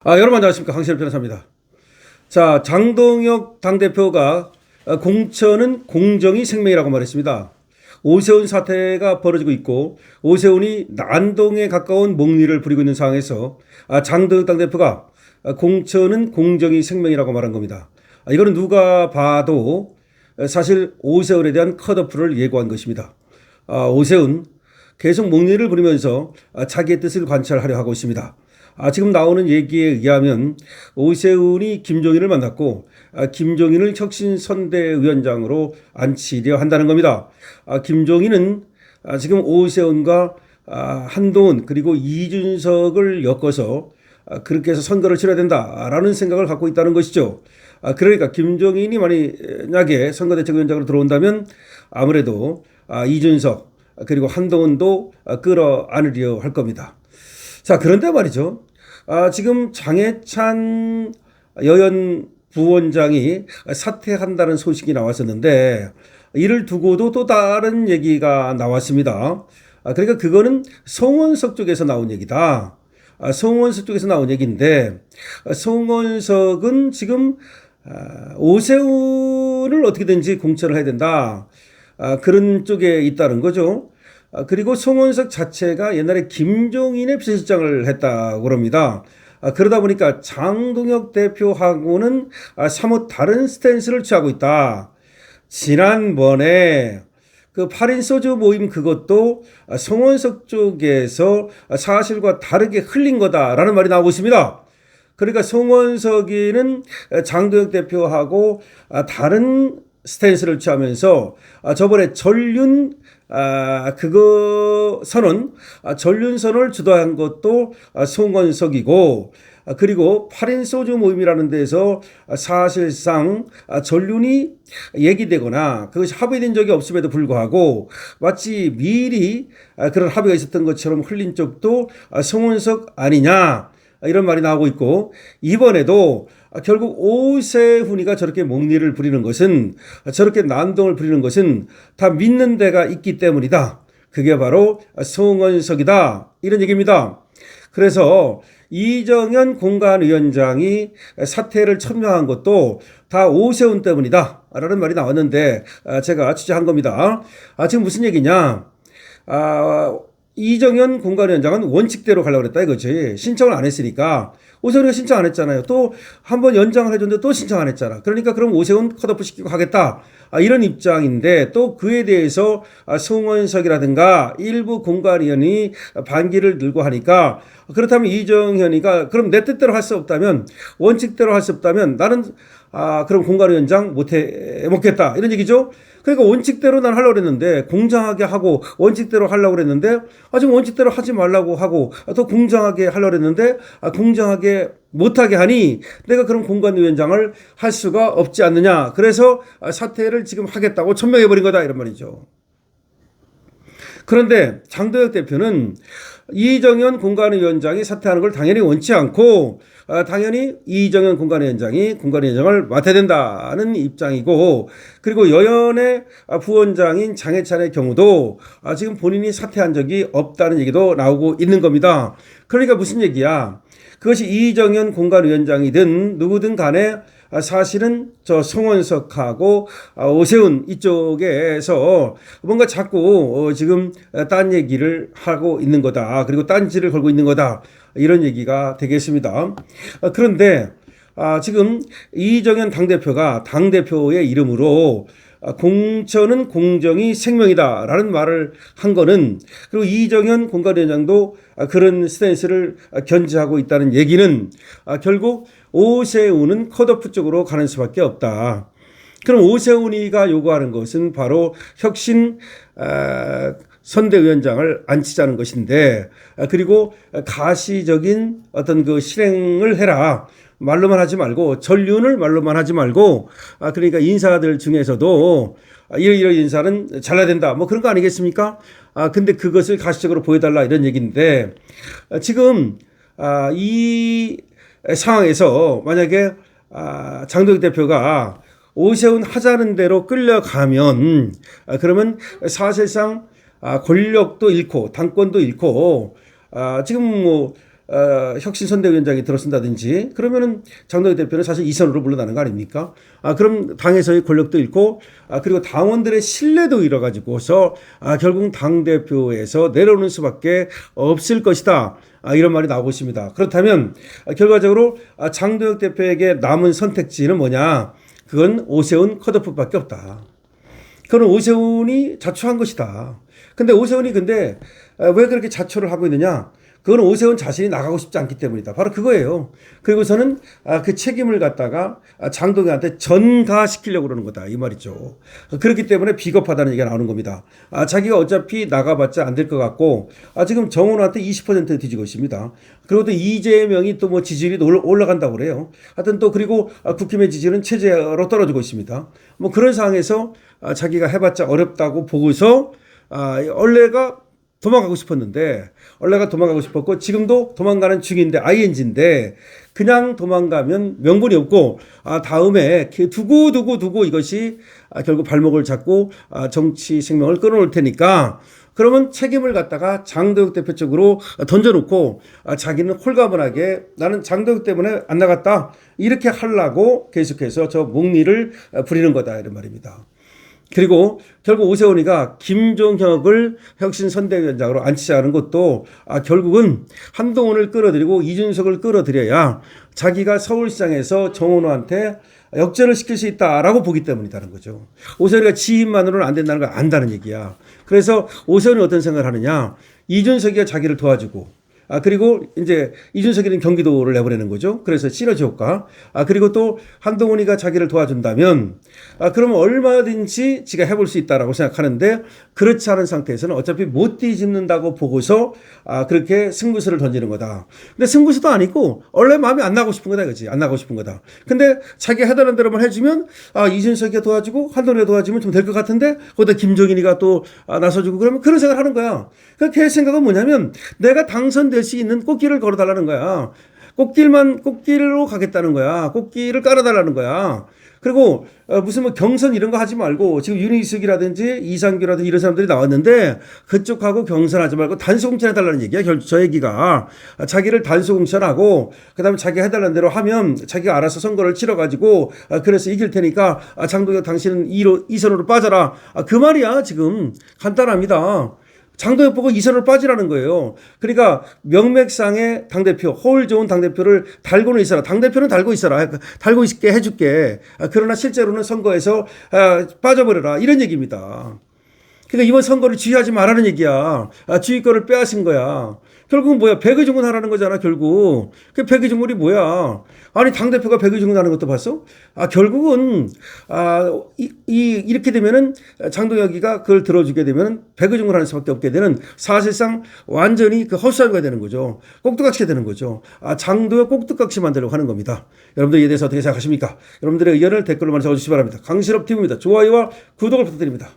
여러분 안녕하십니까. 강신엽 변호사입니다. 자, 장동혁 당대표가 공천은 공정이 생명이라고 말했습니다. 오세훈 사태가 벌어지고 있고 오세훈이 난동에 가까운 목리를 부리고 있는 상황에서 장동혁 당대표가 공천은 공정이 생명이라고 말한 겁니다. 이거는 누가 봐도 사실 오세훈에 대한 컷오프를 예고한 것입니다. 오세훈 계속 목리를 부리면서 자기의 뜻을 관철하려 하고 있습니다. 지금 나오는 얘기에 의하면 오세훈이 김종인을 만났고 김종인을 혁신선대위원장으로 앉히려 한다는 겁니다. 김종인은 지금 오세훈과 한동훈 그리고 이준석을 엮어서 그렇게 해서 선거를 치러야 된다라는 생각을 갖고 있다는 것이죠. 그러니까 김종인이 만약에 선거대책위원장으로 들어온다면 아무래도 이준석 그리고 한동훈도 끌어안으려 할 겁니다. 자, 그런데 말이죠. 지금 장해찬 여연 부원장이 사퇴한다는 소식이 나왔었는데 이를 두고도 또 다른 얘기가 나왔습니다. 그러니까 그거는 송원석 쪽에서 나온 얘기다. 송원석 쪽에서 나온 얘기인데 송원석은 지금 오세훈을 어떻게든지 공천을 해야 된다. 그런 쪽에 있다는 거죠. 그리고 송원석 자체가 옛날에 김종인의 비서실장을 했다고 합니다. 그러다 보니까 장동혁 대표하고는 사뭇 다른 스탠스를 취하고 있다. 지난번에 그 8인 소주 모임 그것도 송원석 쪽에서 사실과 다르게 흘린 거다라는 말이 나오고 있습니다. 그러니까 송원석이는 장동혁 대표하고 다른 스탠스를 취하면서 저번에 전륜 그거 선언 전륜 선언을 주도한 것도 송원석이고 그리고 8인 소주 모임이라는 데서 사실상 전륜이 얘기되거나 그것이 합의된 적이 없음에도 불구하고 마치 미리 그런 합의가 있었던 것처럼 흘린 쪽도 송원석 아니냐 이런 말이 나오고 있고 이번에도 결국 오세훈이가 저렇게 목리를 부리는 것은 저렇게 난동을 부리는 것은 다 믿는 데가 있기 때문이다. 그게 바로 송원석이다. 이런 얘기입니다. 그래서 이정현 공관위원장이 사퇴를 천명한 것도 다 오세훈 때문이다. 라는 말이 나왔는데 제가 취재한 겁니다. 지금 무슨 얘기냐. 이정현 공관위원장은 원칙대로 가려고 그랬다 이거지. 신청을 안 했으니까. 오세훈이가 신청 안 했잖아요. 또 한 번 연장을 해줬는데 또 신청 안 했잖아. 그러니까 그럼 오세훈 컷오프 시키고 하겠다. 이런 입장인데 또 그에 대해서 송원석이라든가 일부 공관위원이 반기를 들고 하니까 그렇다면 이정현이가 그럼 내 뜻대로 할 수 없다면 원칙대로 할 수 없다면 나는 그럼 공관위원장 못 먹겠다 이런 얘기죠. 그러니까 원칙대로 난 하려고 그랬는데 공정하게 하고 원칙대로 하려고 그랬는데 지금 원칙대로 하지 말라고 하고 또 공정하게 하려고 그랬는데 공정하게 못하게 하니 내가 그럼 공관위원장을 할 수가 없지 않느냐. 그래서 사퇴를 지금 하겠다고 천명해버린 거다 이런 말이죠. 그런데 장동혁 대표는 이정현 공관위원장이 사퇴하는 걸 당연히 원치 않고 당연히 이정현 공관위원장이 공관위원장을 맡아야 된다는 입장이고 그리고 여연의 부원장인 장해찬의 경우도 지금 본인이 사퇴한 적이 없다는 얘기도 나오고 있는 겁니다. 그러니까 무슨 얘기야. 그것이 이정현 공관위원장이든 누구든 간에 사실은 저 송원석하고 오세훈 이쪽에서 뭔가 자꾸 지금 딴 얘기를 하고 있는 거다. 그리고 딴지를 걸고 있는 거다. 이런 얘기가 되겠습니다. 그런데 지금 이정현 당대표가 당대표의 이름으로 공천은 공정이 생명이다 라는 말을 한 거는 그리고 이정현 공관위원장도 그런 스탠스를 견지하고 있다는 얘기는 결국 오세훈은 컷오프 쪽으로 가는 수밖에 없다. 그럼 오세훈이가 요구하는 것은 바로 혁신 선대위원장을 앉히자는 것인데 그리고 가시적인 어떤 그 실행을 해라. 말로만 하지 말고 전륜을 말로만 하지 말고 그러니까 인사들 중에서도 이런 인사는 잘라야 된다 뭐 그런 거 아니겠습니까? 근데 그것을 가시적으로 보여달라 이런 얘기인데 지금 이 상황에서 만약에 장동혁 대표가 오세훈 하자는 대로 끌려가면 그러면 사실상 권력도 잃고 당권도 잃고 지금 뭐 혁신선대위원장이 들어선다든지 그러면은 장동혁 대표는 사실 이선으로 물러나는 거 아닙니까? 그럼 당에서의 권력도 잃고 그리고 당원들의 신뢰도 잃어가지고서 결국 당대표에서 내려오는 수밖에 없을 것이다. 이런 말이 나오고 있습니다. 그렇다면 결과적으로 장동혁 대표에게 남은 선택지는 뭐냐? 그건 오세훈 컷오프밖에 없다. 그건 오세훈이 자초한 것이다. 근데 오세훈이 왜 그렇게 자초를 하고 있느냐? 그건 오세훈 자신이 나가고 싶지 않기 때문이다. 바로 그거예요. 그리고서는 그 책임을 갖다가 장동혁한테 전가시키려고 그러는 거다. 이 말이죠. 그렇기 때문에 비겁하다는 얘기가 나오는 겁니다. 자기가 어차피 나가봤자 안 될 것 같고 지금 정원한테 20% 뒤지고 있습니다. 그리고 또 이재명이 또 뭐 지지율이 올라간다고 그래요. 하여튼 또 그리고 국힘의 지지율은 최저로 떨어지고 있습니다. 뭐 그런 상황에서 자기가 해봤자 어렵다고 보고서 원래가 도망가고 싶었는데 원래가 도망가고 싶었고 지금도 도망가는 중인데 ING인데 그냥 도망가면 명분이 없고 다음에 두고 이것이 결국 발목을 잡고 정치 생명을 끊어올 테니까 그러면 책임을 갖다가 장동혁 대표 쪽으로 던져놓고 자기는 홀가분하게 나는 장동혁 때문에 안 나갔다 이렇게 하려고 계속해서 저 목리를 부리는 거다 이런 말입니다. 그리고 결국 오세훈이가 김종혁을 혁신선대위원장으로 앉히자는 것도 결국은 한동훈을 끌어들이고 이준석을 끌어들여야 자기가 서울시장에서 정원호한테 역전을 시킬 수 있다라고 보기 때문이라는 거죠. 오세훈이가 지 힘만으로는 안 된다는 걸 안다는 얘기야. 그래서 오세훈이 어떤 생각을 하느냐. 이준석이가 자기를 도와주고 그리고 이제 이준석이는 경기도를 내보내는 거죠. 그래서 시너지 효과. 그리고 또 한동훈이가 자기를 도와준다면 그러면 얼마든지 지가 해볼 수 있다라고 생각하는데 그렇지 않은 상태에서는 어차피 못 뒤집는다고 보고서 그렇게 승부수를 던지는 거다. 근데 승부수도 아니고 원래 마음이 안 나고 싶은 거다 이거지. 안 나고 싶은 거다. 근데 자기가 해달라는 대로만 해주면 이준석이가 도와주고 한동훈이가 도와주면 좀 될 것 같은데 거기다 김종인이가 또 나서주고 그러면 그런 생각을 하는 거야. 그러니까 걔 생각은 뭐냐면 내가 당선될 수 있는 꽃길을 걸어달라는 거야. 꽃길로 가겠다는 거야. 꽃길을 깔아달라는 거야. 그리고 무슨 뭐 경선 이런 거 하지 말고 지금 윤희숙이라든지 이상규라든지 이런 사람들이 나왔는데 그쪽하고 경선하지 말고 단수공천해달라는 얘기야. 저 얘기가 자기를 단수공천하고 그다음에 자기가 해달라는 대로 하면 자기가 알아서 선거를 치러가지고 그래서 이길 테니까 장동혁 당신은 2선으로 빠져라. 그 말이야. 지금 간단합니다. 장동혁 보고 2선으로 빠지라는 거예요. 그러니까 명맥상의 당대표, 허울 좋은 당대표를 달고는 있어라. 당대표는 달고 있어라. 달고 있게 해줄게. 그러나 실제로는 선거에서 빠져버려라. 이런 얘기입니다. 그러니까 이번 선거를 지휘하지 말라는 얘기야. 지휘권을 빼앗은 거야. 결국은 뭐야? 백의종군 하라는 거잖아, 결국. 그 백의종군이 뭐야? 아니, 당대표가 백의종군 하는 것도 봤어? 결국은, 이렇게 되면은 장동혁이가 그걸 들어주게 되면은 백의종군 하는 수밖에 없게 되는 사실상 완전히 그 헛수고가 되는 거죠. 꼭두각시가 되는 거죠. 장동혁 꼭두각시 만들려고 하는 겁니다. 여러분들 이에 대해서 어떻게 생각하십니까? 여러분들의 의견을 댓글로 많이 적어주시기 바랍니다. 강신업 TV입니다. 좋아요와 구독을 부탁드립니다.